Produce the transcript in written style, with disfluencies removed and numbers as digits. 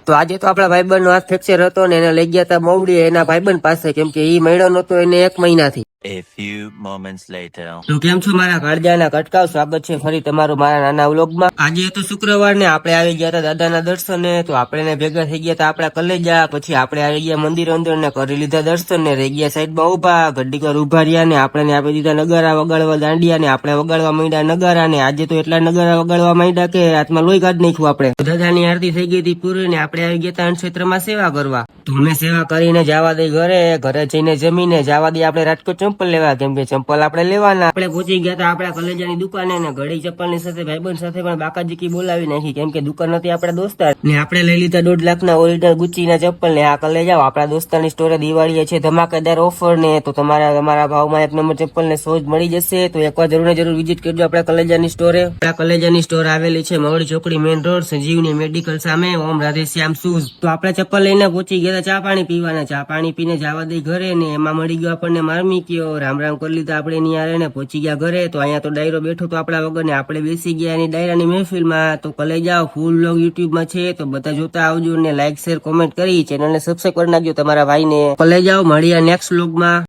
તો આજે તો આપડા ભાઈબંધ નો હાથ ફ્રેક્ચર હતો ને એને લઈ ગયા હતા મોવડી એના ભાઈબંધ પાસે, કેમ કે ઈ મળ્યો નતો એને 1 મહિનાથી. A few moments later. તો કેમ છો મારા કાળજાના કટકાવ, સ્વાગત છે ફરી તમારું મારા નાના વ્લોગમાં. આજે તો શુક્રવાર ને આપણે આવી ગયા હતા દાદાના દર્શને, તો આપણે ભેગા થઈ ગયા હતા આપડા કલેજા. પછી આપણે આવી ગયા મંદિર અંદર ને કરી લીધા દર્શન ને રહી ગયા સાઈડમાં ઉભા. ઘડીક વાર ઉભા રહ્યા ને આપણે આપી દીધા નગારા વગાડવા, દાંડિયા ને આપણે વગાડવા માંડ્યા નગારા ને. આજે તો એટલા નગારા વગાડવા માંડ્યા કે હાથમાં લોહી કાઢ નાખ્યું આપણે. દાદાની આરતી થઈ ગઈ હતી પૂરી ને આપણે આવી ગયા હતા અન્નક્ષેત્રમાં સેવા કરવા. તો અમે સેવા કરીને જવા દઈ ઘરે જઈને જમીને જવા દઈ આપણે રાજકોટ ચંપલ લેવા, કેમ કે ચંપલ આપણે લેવાના. આપણે પહોંચી ગયા હતા આપડા કલેજાની દુકાને ને ઘડી ચપ્પલ ની સાથે ભાઈબંધ સાથે પણ બાકાજીકી બોલાવી નાખી, કેમ કે દુકાન હતી આપડા દોસ્તાર ને. આપણે લઈ લીધા 1.5 લાખના ઓરિજિનલ ગુચ્ચી ના ચપ્પલ ને. આ કલેજા આપડા દોસ્તારની સ્ટોરે દિવાળી છે ધમાકેદાર ઓફર ને, તો તમારા ભાવમાં 1 નંબર ચપ્પલ ને સોજ મળી જશે. તો એકવાર જરૂર ને જરૂર વિઝિટ કરજો આપડા કલેજાની સ્ટોરે. આપડા કલેજાની સ્ટોર આવેલી છે મવડી ચોકડી મેઇન રોડ, સંજીવની મેડિકલ સામે, ઓમ રાધેશ્યામ શૂઝ. તો આપણે ચપ્પલ લઈને પહોંચી ગયા ચા પાણી પીવાના. ચા પાણી પીને જવા દઈ ઘરે ને. એમાં મળી ગયો આપણને મારમી કયો, રામ રામ કરી લીધા આપણે ની આરે ને પહોંચી ગયા ઘરે. તો અહીંયા તો ડાયરો બેઠો તો આપડા વગર ને આપણે બેસી ગયા એની ડાયરાની મહેફિલમાં. તો કલે જાઓ ફૂલ વ્લોગ યુટ્યુબમાં છે, તો બધા જોતા આવજો ને લાઈક શેર કોમેન્ટ કરી ચેનલને સબસ્ક્રાઇબ કરી નાખજો તમારા ભાઈને. કલે જાઓ મળીએ નેક્સ્ટ વ્લોગમાં.